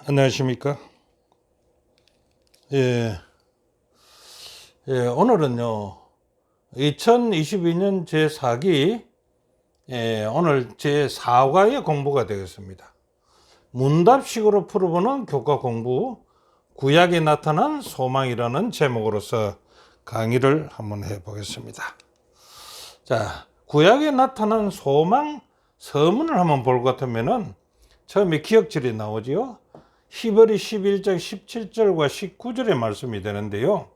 안녕하십니까? 예, 오늘은요, 2022년 제4기, 오늘 제4과의 공부가 되겠습니다. 문답식으로 풀어보는 교과 공부, 구약에 나타난 소망이라는 제목으로서 강의를 한번 해보겠습니다. 자, 구약에 나타난 소망 서문을 한번 볼 것 같으면은 처음에 기억절이 나오지요. 히브리 11장 17절과 19절의 말씀이 되는데요.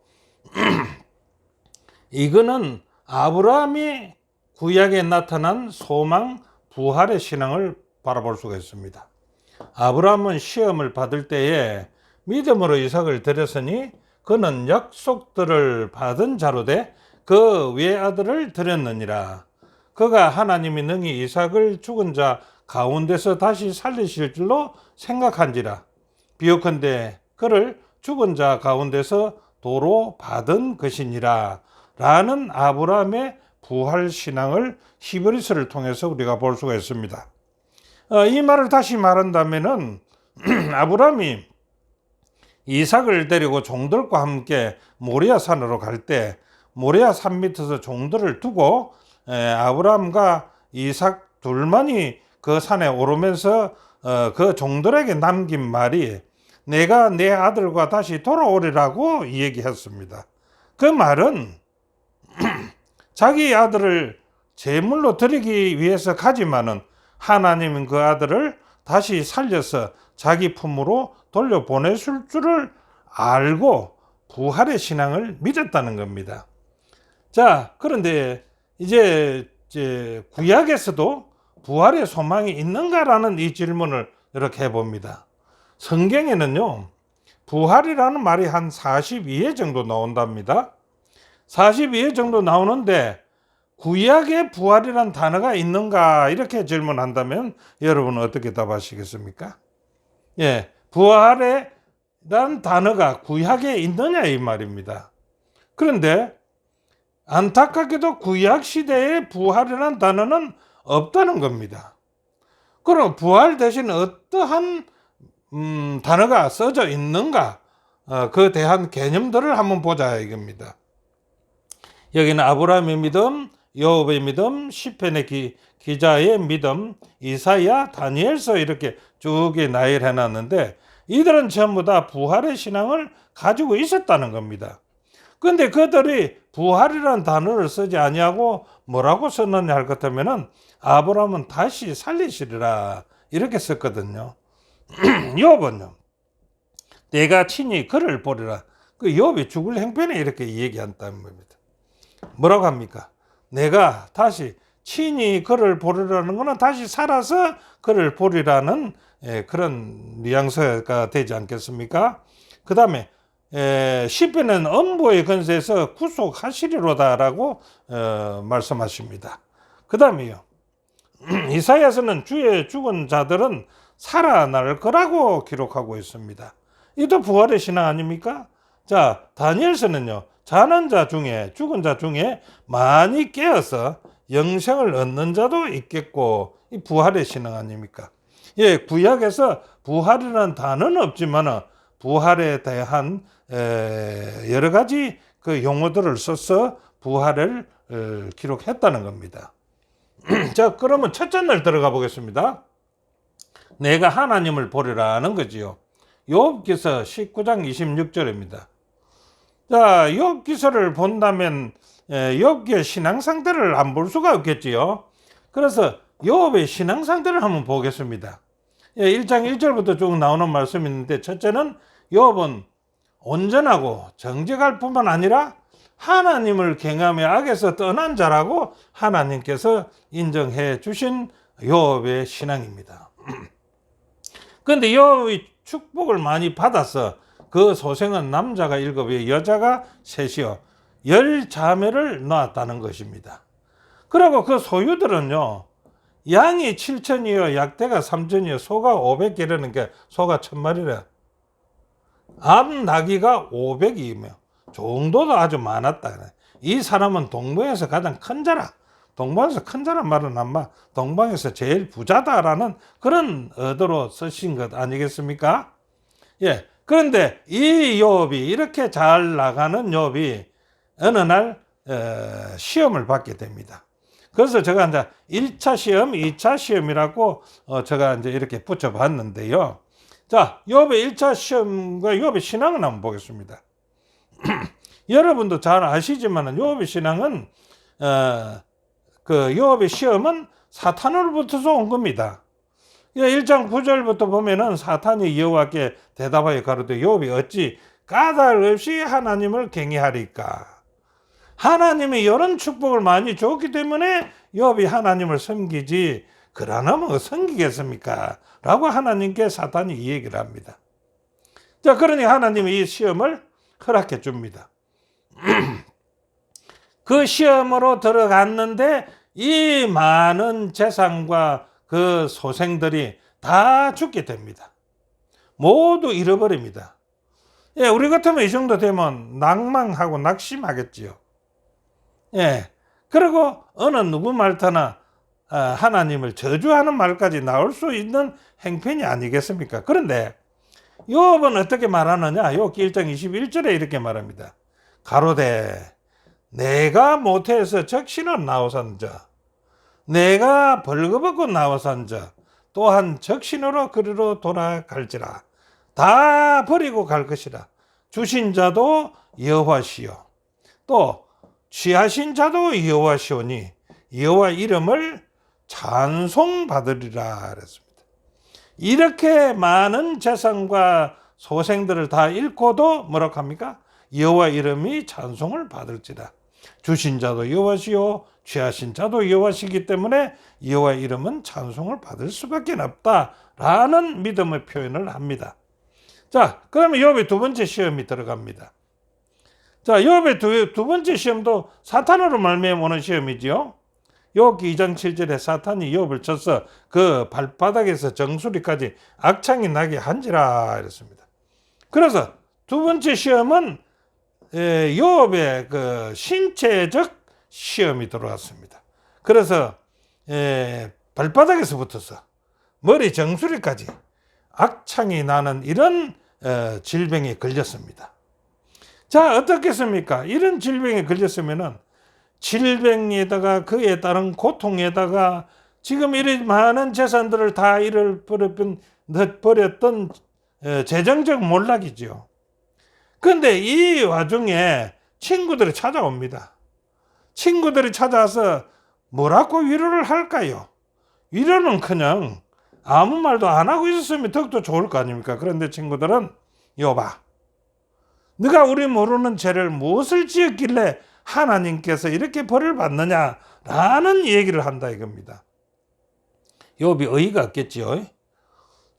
이거는 아브라함이 구약에 나타난 소망 부활의 신앙을 바라볼 수가 있습니다. 아브라함은 시험을 받을 때에 믿음으로 이삭을 드렸으니 그는 약속들을 받은 자로 돼 그 외아들을 드렸느니라. 그가 하나님이 능히 이삭을 죽은 자 가운데서 다시 살리실 줄로 생각한지라. 비옥한데 그를 죽은 자 가운데서 도로 받은 것이니라. 라는 아브라함의 부활 신앙을 히브리서를 통해서 우리가 볼 수가 있습니다. 이 말을 다시 말한다면은 아브라함이 이삭을 데리고 종들과 함께 모리아 산으로 갈 때 모리아 산 밑에서 종들을 두고 아브라함과 이삭 둘만이 그 산에 오르면서 그 종들에게 남긴 말이 내가 내 아들과 다시 돌아오리라고 얘기했습니다. 그 말은 자기 아들을 제물로 드리기 위해서 가지만은 하나님은 그 아들을 다시 살려서 자기 품으로 돌려보내실 줄을 알고 부활의 신앙을 믿었다는 겁니다. 자, 그런데 이제 구약에서도 부활의 소망이 있는가라는 이 질문을 이렇게 해봅니다. 성경에는요, 부활이라는 말이 한 42회 정도 나온답니다. 42회 정도 나오는데 구약에 부활이란 단어가 있는가 이렇게 질문한다면 여러분은 어떻게 답하시겠습니까? 부활이란 단어가 구약에 있느냐 이 말입니다. 그런데 안타깝게도 구약 시대에 부활이라는 단어는 없다는 겁니다. 그럼 부활 대신 어떠한 단어가 써져 있는가? 그 대한 개념들을 한번 보자 이겁니다. 여기는 아브라함의 믿음, 요업의 믿음, 시편의 기자의 믿음, 이사야, 다니엘서 이렇게 쭉 나열해 놨는데 이들은 전부 다 부활의 신앙을 가지고 있었다는 겁니다. 그런데 그들이 부활이라는 단어를 쓰지 아니하고 뭐라고 썼느냐 할 것 같으면은 아브라함은 다시 살리시리라 이렇게 썼거든요. 요업은요, 내가 친히 그를 보리라. 그 요업이 죽을 형편에 이렇게 얘기한다는 겁니다. 뭐라고 합니까? 내가 다시 친히 그를 보리라는 것은 다시 살아서 그를 보리라는 그런 뉘앙스가 되지 않겠습니까? 그 다음에 시편은 엄보의 권세에서 구속하시리로다라고 말씀하십니다. 그 다음에요, 이사야서는 주의 죽은 자들은 살아날 거라고 기록하고 있습니다. 이도 부활의 신앙 아닙니까? 자, 다니엘서는요, 자는 자 중에 죽은 자 중에 많이 깨어서 영생을 얻는 자도 있겠고 이 부활의 신앙 아닙니까? 구약에서 부활이라는 단어는 없지만 부활에 대한 여러 가지 그 용어들을 써서 부활을 기록했다는 겁니다. 자, 그러면 첫째 날 들어가 보겠습니다. 내가 하나님을 보리라는 거지요. 욥기서 19장 26절입니다. 자, 욥기서를 본다면 욥기의 신앙 상태를 안 볼 수가 없겠지요. 그래서 욥의 신앙 상태를 한번 보겠습니다. 1장 1절부터 쭉 나오는 말씀이 있는데 첫째는 욥은 온전하고 정직할 뿐만 아니라 하나님을 경외하며 악에서 떠난 자라고 하나님께서 인정해 주신 욥의 신앙입니다. 그런데 욥이 축복을 많이 받아서 그 소생은 남자가 7이요 여자가 3이요 10자매를 낳았다는 것입니다. 그리고 그 소유들은요, 양이 7천이요 약대가 3천이요 소가 500개라는 게 소가 1000마리래. 암 나귀가 500이며 종도도 아주 많았다. 이 사람은 동방에서 가장 큰 자라. 동방에서 큰 자란 말은 아마 동방에서 제일 부자다라는 그런 의도로 쓰신 것 아니겠습니까? 예. 그런데 이 요업이 이렇게 잘 나가는 요업이 어느 날 시험을 받게 됩니다. 그래서 제가 이제 1차 시험, 2차 시험이라고 제가 이제 이렇게 붙여봤는데요. 자, 요업의 1차 시험과 요업의 신앙을 한번 보겠습니다. 여러분도 잘 아시지만 요업의 신앙은 그 요업의 시험은 사탄으로부터서 온 겁니다. 1장 9절부터 보면은 사탄이 여호와께 대답하여 가로되 요업이 어찌 까닭 없이 하나님을 경외하리까. 하나님이 이런 축복을 많이 줬기 때문에 요업이 하나님을 섬기지 그러나면 섬기겠습니까? 라고 하나님께 사탄이 이 얘기를 합니다. 자, 그러니 하나님이 이 시험을 허락해 줍니다. 그 시험으로 들어갔는데 이 많은 재산과 그 소생들이 다 죽게 됩니다. 모두 잃어버립니다. 예, 우리 같으면 이 정도 되면 낭망하고 낙심하겠지요. 예, 그리고 어느 누구 말타나 하나님을 저주하는 말까지 나올 수 있는 행편이 아니겠습니까? 그런데 요업은 어떻게 말하느냐? 욥기 1장 21절에 이렇게 말합니다. 가로되 내가 모태에서 적신을 나오산자 내가 벌거벗고 나오산자 또한 적신으로 그리로 돌아갈지라 다 버리고 갈 것이라 주신 자도 여호와시요 또 취하신 자도 여호와시오니 여호와 이름을 찬송받으리라 그랬습니다. 이렇게 많은 재산과 소생들을 다 잃고도 뭐라고 합니까? 여호와 이름이 찬송을 받을지라. 주신 자도 여호와시요 취하신 자도 여호와시기 때문에 여호와 이름은 찬송을 받을 수밖에 없다라는 믿음의 표현을 합니다. 자, 그러면 욥의 두 번째 시험이 들어갑니다. 자, 욥의 두 번째 시험도 사탄으로 말미암아 오는 시험이지요. 욥기 2장 7절에 사탄이 욥을 쳐서 그 발바닥에서 정수리까지 악창이 나게 한지라 이랬습니다. 그래서 두 번째 시험은 욥의 그 신체적 시험이 들어왔습니다. 그래서 발바닥에서 붙어서 머리 정수리까지 악창이 나는 이런 질병에 걸렸습니다. 자, 어떻겠습니까? 이런 질병에 걸렸으면은 질병에다가 그에 따른 고통에다가 지금 이런 많은 재산들을 다 잃어버렸던 재정적 몰락이죠. 그런데 이 와중에 친구들이 찾아옵니다. 친구들이 찾아와서 뭐라고 위로를 할까요? 위로는 그냥 아무 말도 안 하고 있었으면 더욱더 좋을 거 아닙니까? 그런데 친구들은 욥아, 네가 우리 모르는 죄를 무엇을 지었길래 하나님께서 이렇게 벌을 받느냐라는 얘기를 한다 이겁니다. 욥이 어이가 없겠지요.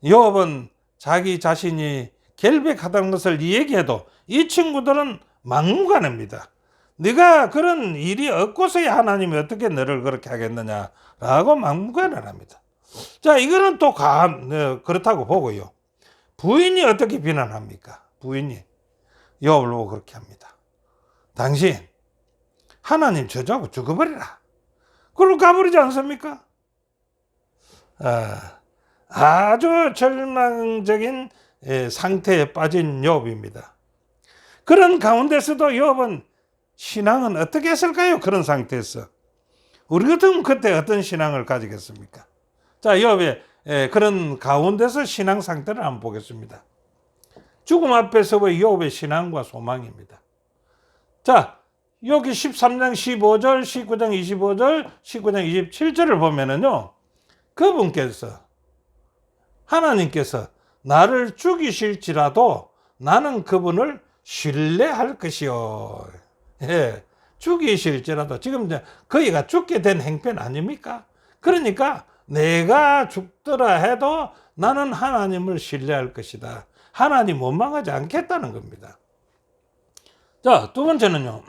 욥은 자기 자신이 결백하다는 것을 얘기해도 이 친구들은 막무가내입니다. 네가 그런 일이 없고서야 하나님이 어떻게 너를 그렇게 하겠느냐라고 막무가내를 합니다. 자, 이거는 또 그렇다고 보고요. 부인이 어떻게 비난합니까? 부인이 욥을 보고 그렇게 합니다. 당신 하나님 저주하고 죽어버리라. 그걸로 가버리지 않습니까? 아주 절망적인 상태에 빠진 욥입니다. 그런 가운데서도 욥은 신앙은 어떻게 했을까요? 그런 상태에서 우리 같으면 그때 어떤 신앙을 가지겠습니까? 자, 욥의 그런 가운데서 신앙 상태를 한번 보겠습니다. 죽음 앞에서의 욥의 신앙과 소망입니다. 자, 여기 13장 15절, 19장 25절, 19장 27절을 보면은요, 그분께서 하나님께서 나를 죽이실지라도 나는 그분을 신뢰할 것이요. 예, 죽이실지라도 지금 이제 그이가 죽게 된 행편 아닙니까? 그러니까 내가 죽더라 해도 나는 하나님을 신뢰할 것이다. 하나님 원망하지 않겠다는 겁니다. 자, 두 번째는요.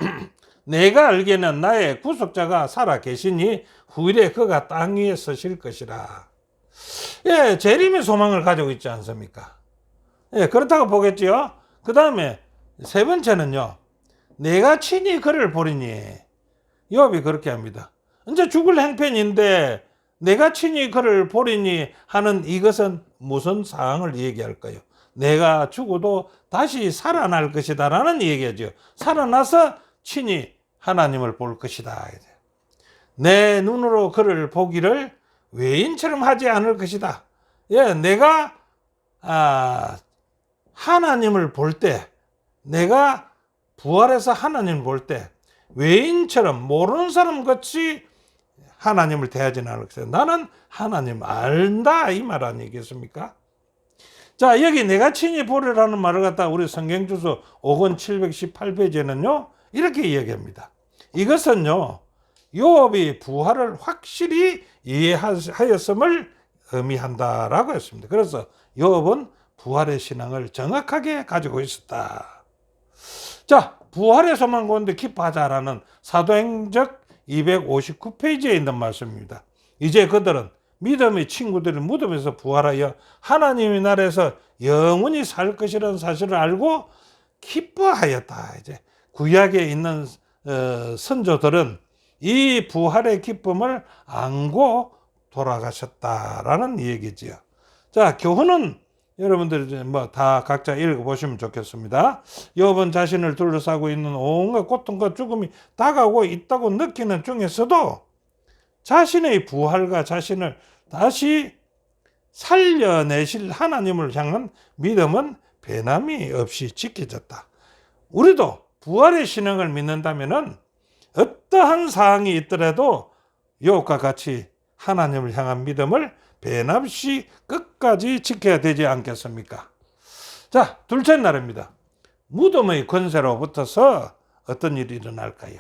내가 알기에는 나의 구속자가 살아 계시니 후일에 그가 땅 위에 서실 것이라. 예, 재림의 소망을 가지고 있지 않습니까? 예, 그렇다고 보겠지요. 그 다음에 세 번째는요. 내가 친히 그를 보리니. 욥이 그렇게 합니다. 이제 죽을 행편인데 내가 친히 그를 보리니 하는 이것은 무슨 사항을 얘기할까요? 내가 죽어도 다시 살아날 것이다 라는 얘기죠. 살아나서 친히 하나님을 볼 것이다. 내 눈으로 그를 보기를 외인처럼 하지 않을 것이다. 예, 내가 하나님을 볼 때, 내가 부활해서 하나님을 볼 때 외인처럼 모르는 사람 같이 하나님을 대하지는 않을 것이다. 나는 하나님 알다 이 말 아니겠습니까? 자, 여기 내가 친히 보리라는 말을 갖다 우리 성경주소 5718페이지에는요 이렇게 이야기합니다. 이것은요 욥이 부활을 확실히 이해하였음을 의미한다라고 했습니다. 그래서 욥은 부활의 신앙을 정확하게 가지고 있었다. 자, 부활의 소망 가운데 기뻐하자라는 사도행적 259페이지에 있는 말씀입니다. 이제 그들은 믿음의 친구들이 무덤에서 부활하여 하나님의 나라에서 영원히 살 것이라는 사실을 알고 기뻐하였다. 이제 구약에 있는 선조들은 이 부활의 기쁨을 안고 돌아가셨다라는 얘기지요. 자, 교훈은 여러분들이 뭐 다 각자 읽어보시면 좋겠습니다. 욥은 자신을 둘러싸고 있는 온갖 고통과 죽음이 다가오고 있다고 느끼는 중에서도 자신의 부활과 자신을 다시 살려내실 하나님을 향한 믿음은 변함이 없이 지켜졌다. 우리도 부활의 신앙을 믿는다면은 어떠한 사항이 있더라도 욥과 같이 하나님을 향한 믿음을 변함없이 끝까지 지켜야 되지 않겠습니까? 자, 둘째 날입니다. 무덤의 권세로부터서 어떤 일이 일어날까요?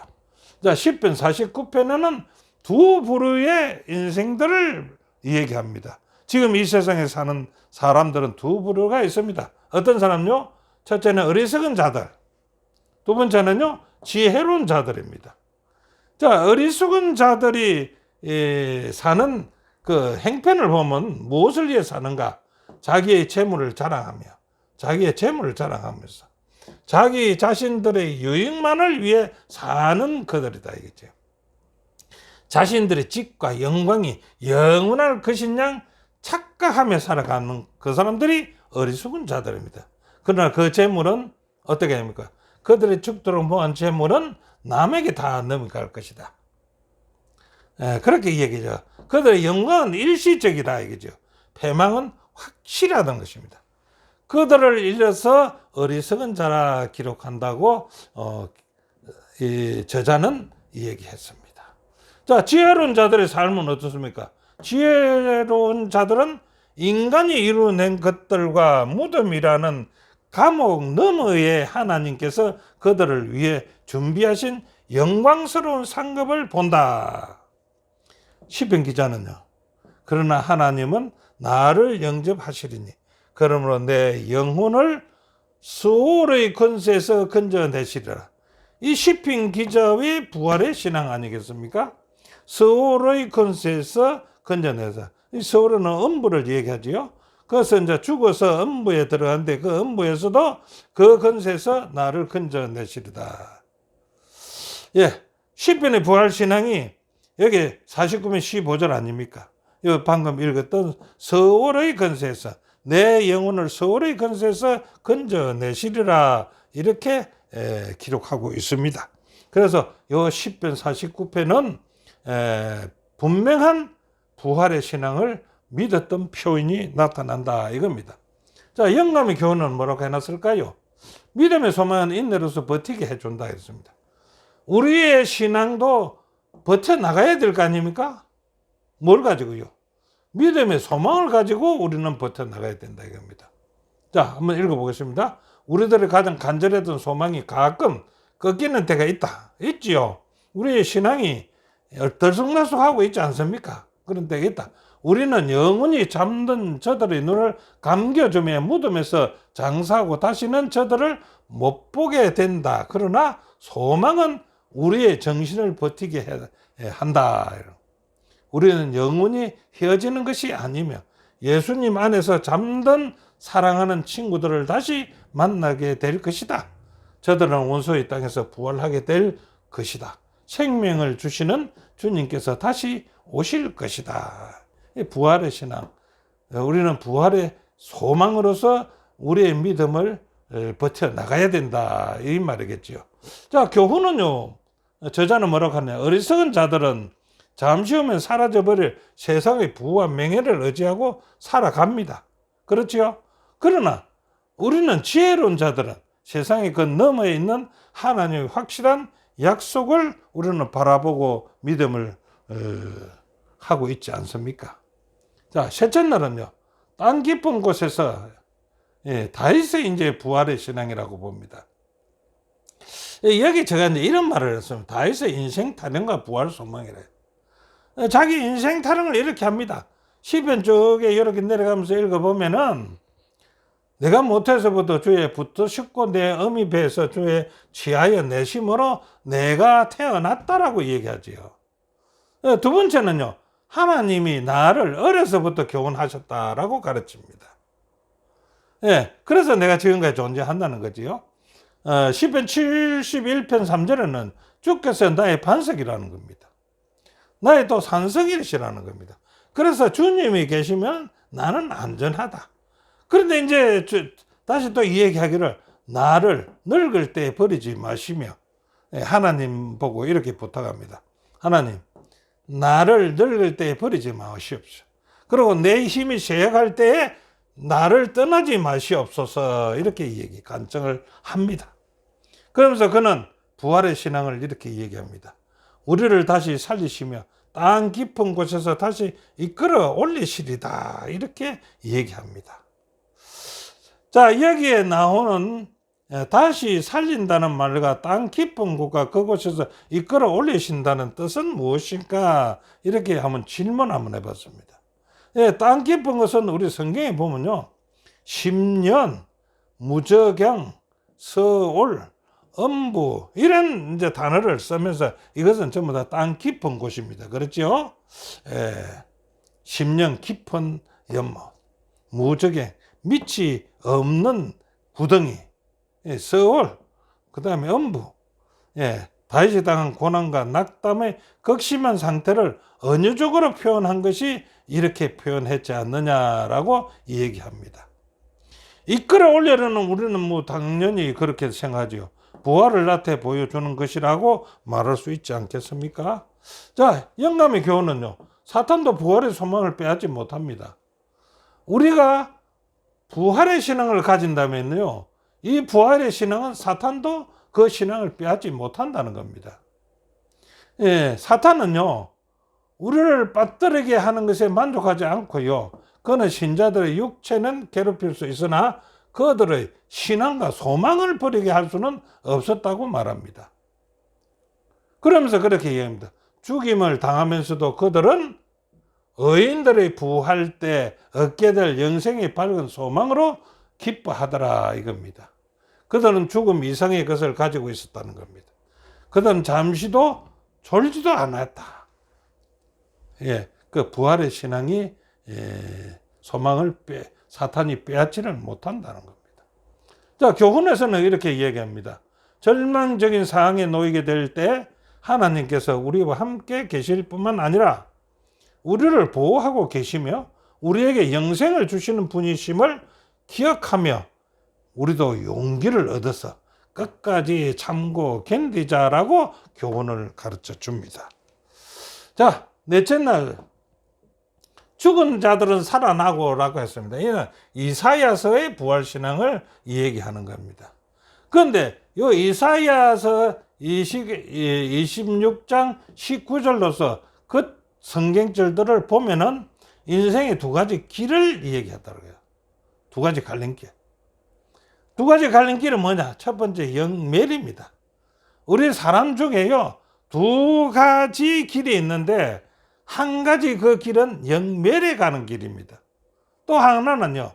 자, 시편 49편에는 두 부류의 인생들을 얘기합니다. 지금 이 세상에 사는 사람들은 두 부류가 있습니다. 어떤 사람요? 첫째는 어리석은 자들, 두 번째는요 지혜로운 자들입니다. 자, 어리석은 자들이 사는 그 행편을 보면 무엇을 위해 사는가? 자기의 재물을 자랑하면서 자기 자신들의 유익만을 위해 사는 그들이다 이거죠. 자신들의 직과 영광이 영원할 것인 양 착각하며 살아가는 그 사람들이 어리석은 자들입니다. 그러나 그 재물은 어떻게 됩니까? 그들의 죽도록 모은 재물은 남에게 다 넘어갈 것이다. 그렇게 얘기죠. 그들의 영광은 일시적이다 이거죠. 패망은 확실하다는 것입니다. 그들을 일러서 어리석은 자라 기록한다고 이 저자는 얘기했습니다. 자, 지혜로운 자들의 삶은 어떻습니까? 지혜로운 자들은 인간이 이루어낸 것들과 무덤이라는 감옥 너머의 하나님께서 그들을 위해 준비하신 영광스러운 상급을 본다. 시편 기자는요. 그러나 하나님은 나를 영접하시리니 그러므로 내 영혼을 수월의 권세에서 건져내시리라. 이 시편 기자의 부활의 신앙 아니겠습니까? 수월의 권세에서 건져내서, 이 수월은 음부를 얘기하지요. 그래서 이제 죽어서 음부에 들어갔는데 그 음부에서도 그 권세에서 나를 건져내시리다. 예, 시편의 부활 신앙이 여기 49면 15절 아닙니까? 이 방금 읽었던 서울의 권세에서 내 영혼을 서울의 권세에서 건져내시리라 이렇게 기록하고 있습니다. 그래서 이 10편 49편은 분명한 부활의 신앙을 믿었던 표현이 나타난다 이겁니다. 자, 영감의 교훈은 뭐라고 해놨을까요? 믿음의 소망은 인내로서 버티게 해준다 했습니다. 우리의 신앙도 버텨나가야 될 거 아닙니까? 뭘 가지고요? 믿음의 소망을 가지고 우리는 버텨나가야 된다 이겁니다. 자, 한번 읽어보겠습니다. 우리들의 가장 간절했던 소망이 가끔 꺾이는 때가 있지요. 우리의 신앙이 들쑥날쑥하고 있지 않습니까? 그런 때가 있다. 우리는 영원히 잠든 저들의 눈을 감겨주며 무덤에서 장사하고 다시는 저들을 못 보게 된다. 그러나 소망은 우리의 정신을 버티게 한다. 우리는 영원히 헤어지는 것이 아니며 예수님 안에서 잠든 사랑하는 친구들을 다시 만나게 될 것이다. 저들은 원소의 땅에서 부활하게 될 것이다. 생명을 주시는 주님께서 다시 오실 것이다. 부활의 신앙. 우리는 부활의 소망으로서 우리의 믿음을 버텨나가야 된다 이 말이겠죠. 자, 교훈은요, 저자는 뭐라고 하냐, 어리석은 자들은 잠시 후면 사라져버릴 세상의 부와 명예를 의지하고 살아갑니다. 그렇지요? 그러나 우리는 지혜로운 자들은 세상의 그 너머에 있는 하나님의 확실한 약속을 우리는 바라보고 믿음을 하고 있지 않습니까? 자, 셋째 날은요, 땅 깊은 곳에서 다윗의 이제 부활의 신앙이라고 봅니다. 여기 제가 이제 이런 말을 했습니다. 다윗의 인생 타령과 부활 소망이래. 자기 인생 타령을 이렇게 합니다. 시편 쪽에 이렇게 내려가면서 읽어보면은, 내가 못해서부터 주의 붙드셨고 내 어미 배에서 주의 취하여 내심으로 내가 태어났다라고 얘기하지요. 두 번째는요, 하나님이 나를 어려서부터 교훈하셨다라고 가르칩니다. 그래서 내가 지금까지 존재한다는 거지요. 시편 71편 3절에는 주께서 나의 반석이라는 겁니다. 나의 또 산성이시라는 겁니다. 그래서 주님이 계시면 나는 안전하다. 그런데 이제 다시 또 이 얘기하기를, 나를 늙을 때 버리지 마시며, 하나님 보고 이렇게 부탁합니다. 하나님, 나를 늙을 때 버리지 마시옵소서. 그리고 내 힘이 쇠약할 때에 나를 떠나지 마시옵소서. 이렇게 간청을 합니다. 그러면서 그는 부활의 신앙을 이렇게 얘기합니다. 우리를 다시 살리시며 땅 깊은 곳에서 다시 이끌어 올리시리다. 이렇게 얘기합니다. 자, 여기에 나오는 다시 살린다는 말과 땅 깊은 곳과 그곳에서 이끌어 올리신다는 뜻은 무엇인가? 이렇게 한번 질문 한번 해봤습니다. 땅 깊은 것은 우리 성경에 보면요, 심년, 무저경, 서올, 음부 이런 이제 단어를 쓰면서 이것은 전부 다 땅 깊은 곳입니다. 그렇죠? 심년 깊은 연못, 무저경 밑이 없는 구덩이, 서울, 그 다음에 음부, 다윗이 당한 고난과 낙담의 극심한 상태를 언어적으로 표현한 것이 이렇게 표현했지 않느냐라고 얘기합니다. 이끌어 올려는 우리는 뭐 당연히 그렇게 생각하죠. 부활을 나타내 보여주는 것이라고 말할 수 있지 않겠습니까? 자, 영감의 교훈은요, 사탄도 부활의 소망을 빼앗지 못합니다. 우리가 부활의 신앙을 가진다면요, 이 부활의 신앙은 사탄도 그 신앙을 빼앗지 못한다는 겁니다. 사탄은요, 우리를 빠뜨리게 하는 것에 만족하지 않고요, 그는 신자들의 육체는 괴롭힐 수 있으나 그들의 신앙과 소망을 버리게 할 수는 없었다고 말합니다. 그러면서 그렇게 얘기합니다. 죽임을 당하면서도 그들은 의인들의 부활 때 얻게 될 영생의 밝은 소망으로 기뻐하더라 이겁니다. 그들은 죽음 이상의 것을 가지고 있었다는 겁니다. 그들은 잠시도 졸지도 않았다. 그 부활의 신앙이 소망을 사탄이 빼앗지를 못한다는 겁니다. 자, 교훈에서는 이렇게 얘기합니다. 절망적인 상황에 놓이게 될 때 하나님께서 우리와 함께 계실 뿐만 아니라 우리를 보호하고 계시며 우리에게 영생을 주시는 분이심을 기억하며 우리도 용기를 얻어서 끝까지 참고 견디자라고 교훈을 가르쳐 줍니다. 자, 넷째 날, 죽은 자들은 살아나고라고 했습니다. 이는 이사야서의 부활신앙을 얘기하는 겁니다. 그런데 이 이사야서 26장 19절로서 그 성경절들을 보면은 인생의 두 가지 길을 얘기하더라고요. 두 가지 갈림길. 두 가지 갈림길은 뭐냐? 첫 번째 영멸입니다. 우리 사람 중에요, 두 가지 길이 있는데 한 가지 그 길은 영멸에 가는 길입니다. 또 하나는요,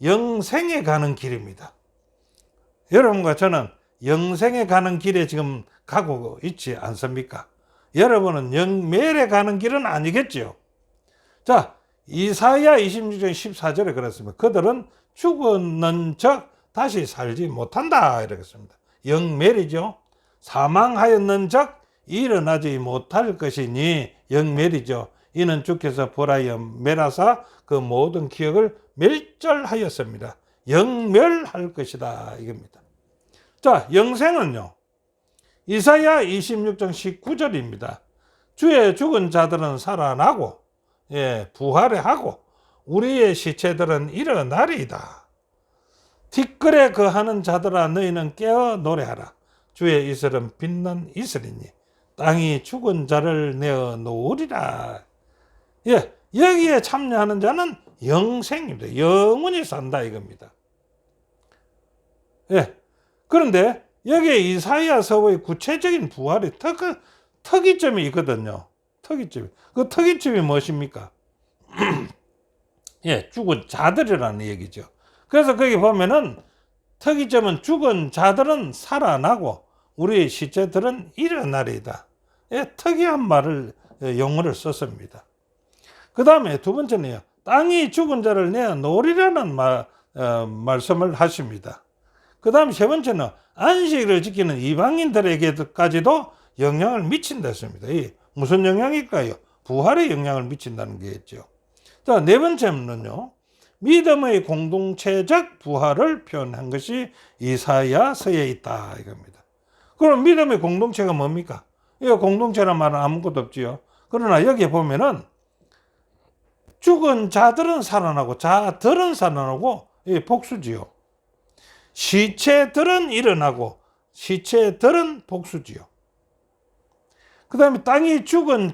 영생에 가는 길입니다. 여러분과 저는 영생에 가는 길에 지금 가고 있지 않습니까? 여러분은 영멸에 가는 길은 아니겠죠. 자, 이사야 26장 14절에 그랬습니다. 그들은 죽었는 적 다시 살지 못한다 이렇게 했습니다. 영멸이죠. 사망하였는 적 일어나지 못할 것이니 영멸이죠. 이는 주께서 벌하여 멸하사 그 모든 기억을 멸절하였습니다. 영멸할 것이다 이겁니다. 자, 영생은요. 이사야 26장 19절입니다. 주의 죽은 자들은 살아나고 부활을 하고 우리의 시체들은 일어나리이다. 티끌에 거하는 자들아 너희는 깨어 노래하라. 주의 이슬은 빛난 이슬이니 땅이 죽은 자를 내어 놓으리라. 여기에 참여하는 자는 영생입니다. 영원히 산다 이겁니다. 그런데 여기에 이사야서의 구체적인 부활의 특이점이 있거든요. 특이점이. 그 특이점이 무엇입니까? 죽은 자들이라는 얘기죠. 그래서 거기 보면은 특이점은 죽은 자들은 살아나고 우리의 시체들은 일어나리이다. 특이한 말을 용어를 썼습니다. 그 다음에 두 번째는요. 땅이 죽은 자를 내어 놓으리라는 말씀을 하십니다. 그 다음 세 번째는 안식일을 지키는 이방인들에게까지도 영향을 미친다 했습니다. 무슨 영향일까요? 부활에 영향을 미친다는 게겠죠. 자, 네 번째는요. 믿음의 공동체적 부활을 표현한 것이 이사야서에 있다 이겁니다. 그럼 믿음의 공동체가 뭡니까? 이 공동체란 말은 아무것도 없지요. 그러나 여기에 보면은 죽은 자들은 살아나고 자들은 살아나고 복수지요. 시체들은 일어나고 시체들은 복수지요. 그 다음에 땅이 죽은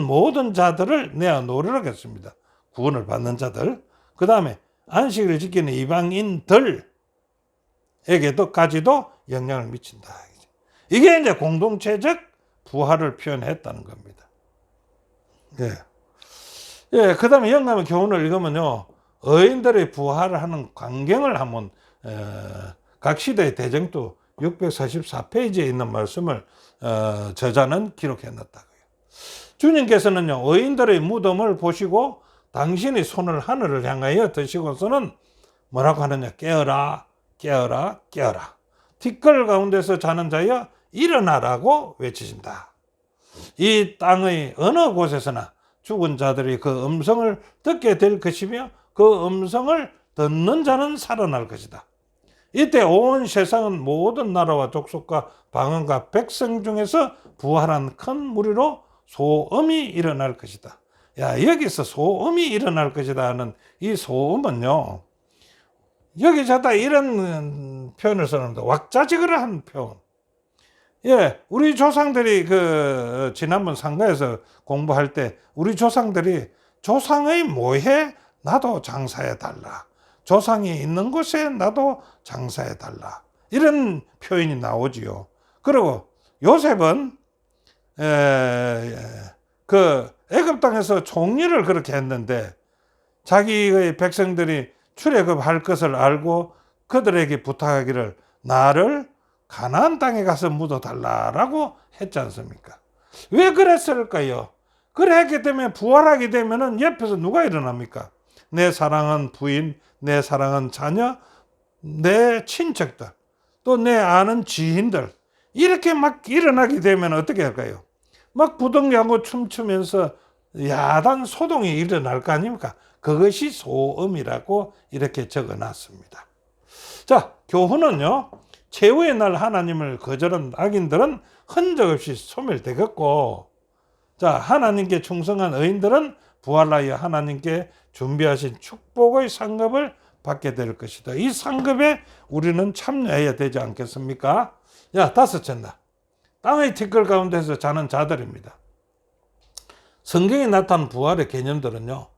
모든 자들을 내어 놓으라고 했습니다. 구원을 받는 자들. 그 다음에 안식일을 지키는 이방인들에게도까지도 영향을 미친다. 이게 이제 공동체적 부활을 표현했다는 겁니다. 그 다음에 영감의 교훈을 읽으면요. 의인들의 부활을 하는 광경을 한번 각 시대의 대정도 644페이지에 있는 말씀을 저자는 기록해 놨다고요. 주님께서는요. 의인들의 무덤을 보시고 당신의 손을 하늘을 향하여 드시고서는 뭐라고 하느냐. 깨어라 깨어라 깨어라. 티끌 가운데서 자는 자여 일어나라고 외치신다. 이 땅의 어느 곳에서나 죽은 자들이 그 음성을 듣게 될 것이며 그 음성을 듣는 자는 살아날 것이다. 이때 온 세상은 모든 나라와 족속과 방언과 백성 중에서 부활한 큰 무리로 소음이 일어날 것이다. 여기서 소음이 일어날 것이다 하는 이 소음은요. 여기 저다 이런 표현을 쓰는데 왁자지껄을 한 표현. 우리 조상들이 지난번 상가에서 공부할 때 우리 조상들이 조상의 묘에 나도 장사해 달라. 조상이 있는 곳에 나도 장사해 달라. 이런 표현이 나오지요. 그리고 요셉은 애굽 땅에서 총리를 그렇게 했는데 자기의 백성들이 출애굽할 것을 알고 그들에게 부탁하기를 나를 가나안 땅에 가서 묻어달라라고 했지 않습니까? 왜 그랬을까요? 그랬기 때문에 부활하게 되면은 옆에서 누가 일어납니까? 내 사랑하는 부인, 내 사랑하는 자녀, 내 친척들, 또 내 아는 지인들 이렇게 막 일어나게 되면 어떻게 할까요? 막 부둥하고 춤추면서 야단 소동이 일어날 거 아닙니까? 그것이 소음이라고 이렇게 적어놨습니다. 자, 교훈은요. 최후의 날 하나님을 거절한 악인들은 흔적 없이 소멸되겠고, 자, 하나님께 충성한 의인들은 부활하여 하나님께 준비하신 축복의 상급을 받게 될 것이다. 이 상급에 우리는 참여해야 되지 않겠습니까? 다섯째 날. 땅의 티끌 가운데서 자는 자들입니다. 성경에 나타난 부활의 개념들은요.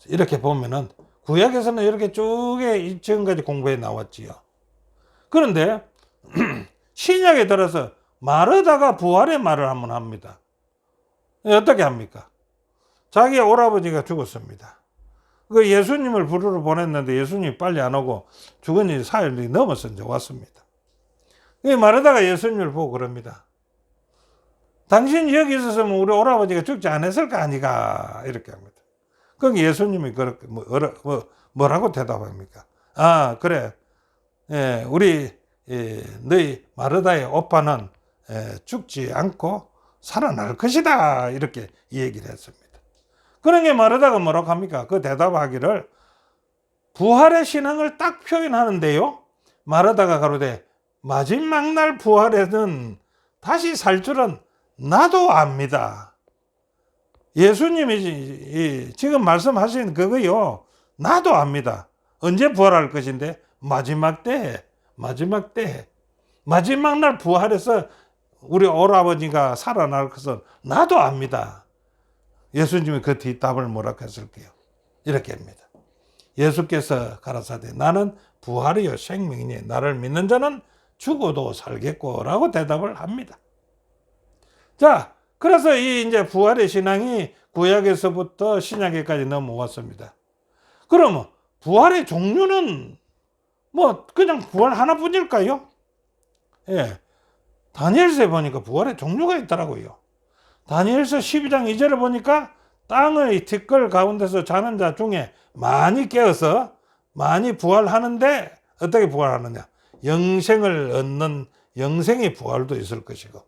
이렇게 보면은 구약에서는 이렇게 쭉 지금까지 공부해 나왔지요. 그런데 신약에 들어서 마르다가 부활의 말을 한번 합니다. 어떻게 합니까? 자기 오라버지가 죽었습니다. 그 예수님을 부르러 보냈는데 예수님이 빨리 안 오고 죽은 지 사흘이 넘어서 이제 왔습니다. 마르다가 예수님을 보고 그럽니다. 당신이 여기 있었으면 우리 오라버지가 죽지 않았을 거 아니가 이렇게 합니다. 그럼 예수님이 그렇게 뭐라고 대답합니까? 그래. 우리 너희 마르다의 오빠는 죽지 않고 살아날 것이다 이렇게 얘기를 했습니다. 그러니 마르다가 뭐라고 합니까? 그 대답하기를 부활의 신앙을 딱 표현하는데요. 말하다가 가로되 마지막 날 부활에는 다시 살 줄은 나도 압니다. 예수님이 지금 말씀하신 그거요. 나도 압니다. 언제 부활할 것인데? 마지막 때에. 마지막 날 부활해서 우리 오라버니가 살아날 것은 나도 압니다. 예수님이 그 뒷답을 뭐라고 했을게요? 이렇게 합니다. 예수께서 가라사대 나는 부활이요 생명이니 나를 믿는 자는 죽어도 살겠고 라고 대답을 합니다. 자, 그래서 이 이제 부활의 신앙이 구약에서부터 신약에까지 넘어왔습니다. 그러면 부활의 종류는 뭐 그냥 부활 하나뿐일까요? 예. 다니엘서에 보니까 부활의 종류가 있더라고요. 다니엘서 12장 2절에 보니까 땅의 티끌 가운데서 자는 자 중에 많이 깨어서 많이 부활하는데 어떻게 부활하느냐? 영생을 얻는 영생의 부활도 있을 것이고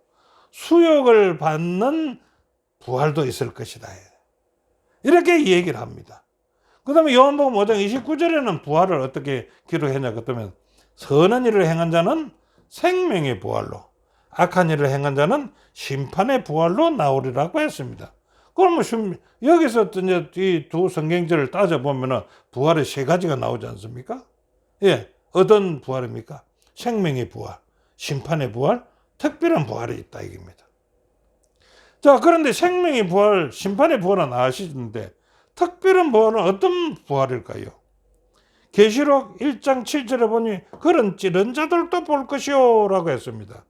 수욕을 받는 부활도 있을 것이다. 이렇게 얘기를 합니다. 그 다음에 요한복음 5장 29절에는 부활을 어떻게 기록했냐 그러면 선한 일을 행한 자는 생명의 부활로 악한 일을 행한 자는 심판의 부활로 나오리라고 했습니다. 그러면 여기서 이제 이 두 성경절을 따져보면 부활의 세 가지가 나오지 않습니까? 예, 어떤 부활입니까? 생명의 부활, 심판의 부활, 특별한 부활이 있다 이겁니다. 자, 그런데 생명의 부활, 심판의 부활은 아시는데 특별한 부활은 어떤 부활일까요? 계시록 1장 7절에 보니 그런 찌른 자들도 볼 것이요 라고 했습니다.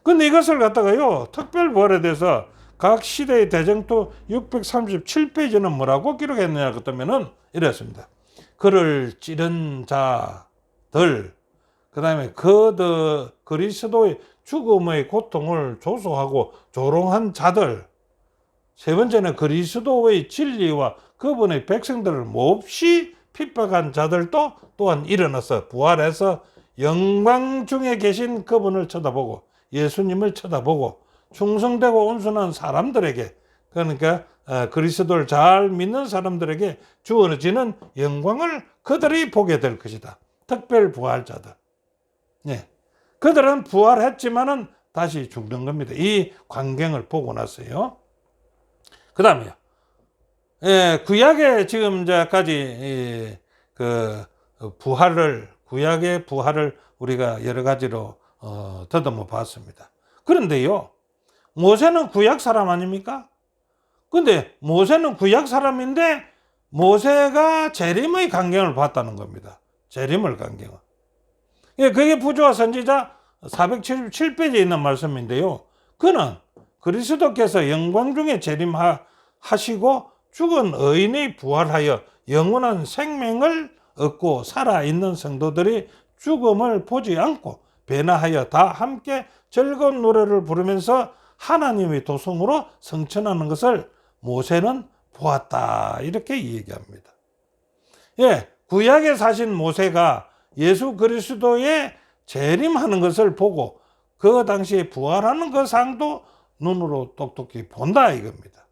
근데 이것을 갖다가요 특별 부활에 대해서 각 시대의 대쟁투 637페이지는 뭐라고 기록했느냐 그러면은 이랬습니다. 그를 찌른 자들, 그 다음에 그리스도의 죽음의 고통을 조소하고 조롱한 자들, 세 번째는 그리스도의 진리와 그분의 백성들을 몹시 핍박한 자들도 또한 일어나서 부활해서 영광 중에 계신 그분을 쳐다보고 예수님을 쳐다보고 충성되고 온순한 사람들에게, 그러니까 그리스도를 잘 믿는 사람들에게 주어지는 영광을 그들이 보게 될 것이다. 특별 부활자들. 네. 그들은 부활했지만은 다시 죽는 겁니다. 이 광경을 보고 나서요. 그 다음에요. 구약의 지금 이제까지 구약의 부활을 우리가 여러 가지로 더듬어 봤습니다. 그런데요, 모세는 구약 사람 아닙니까? 근데 모세는 구약 사람인데 모세가 재림의 광경을 봤다는 겁니다. 재림을 광경을. 그게 부조와 선지자 477페이지에 있는 말씀인데요. 그는 그리스도께서 영광 중에 재림하시고 죽은 의인이 부활하여 영원한 생명을 얻고 살아있는 성도들이 죽음을 보지 않고 변화하여 다 함께 즐거운 노래를 부르면서 하나님의 도성으로 성천하는 것을 모세는 보았다. 이렇게 얘기합니다. 예, 구약에 사신 모세가 예수 그리스도의 재림하는 것을 보고 그 당시에 부활하는 그 상도 눈으로 똑똑히 본다 이겁니다.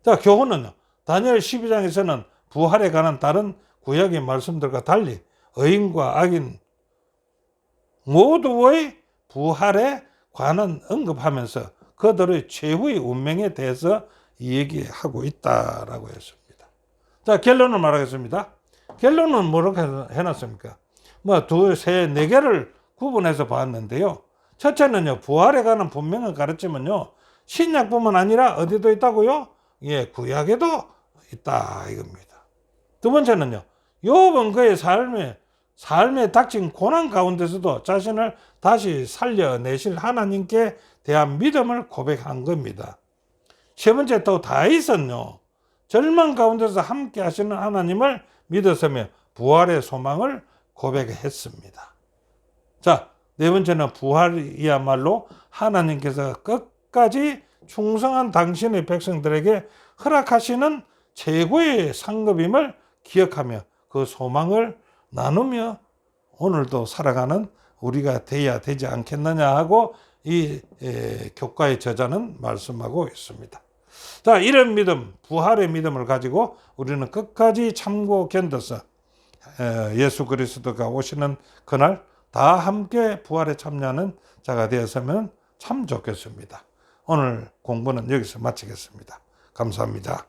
자, 교훈은요. 다니엘 12장에서는 부활에 관한 다른 구약의 말씀들과 달리 의인과 악인 모두의 부활에 관한 언급하면서 그들의 최후의 운명에 대해서 얘기하고 있다라고 했습니다. 자, 결론을 말하겠습니다. 결론은 뭐라고 해놨습니까? 네 개를 구분해서 봤는데요. 첫째는요, 부활에 관한 분명한 가르침은요, 신약뿐만 아니라 어디도 있다고요? 예, 구약에도 있다 이겁니다. 두 번째는요, 욥은 그의 삶에 닥친 고난 가운데서도 자신을 다시 살려내실 하나님께 대한 믿음을 고백한 겁니다. 세 번째 또 다윗은요, 절망 가운데서 함께 하시는 하나님을 믿었으며 부활의 소망을 고백했습니다. 자, 네 번째는 부활이야말로 하나님께서 끝까지 충성한 당신의 백성들에게 허락하시는 최고의 상급임을 기억하며 그 소망을 나누며 오늘도 살아가는 우리가 돼야 되지 않겠느냐 하고 이 교과의 저자는 말씀하고 있습니다. 자, 이런 믿음, 부활의 믿음을 가지고 우리는 끝까지 참고 견뎌서 예수 그리스도가 오시는 그날 다 함께 부활에 참여하는 자가 되었으면 참 좋겠습니다. 오늘 공부는 여기서 마치겠습니다. 감사합니다.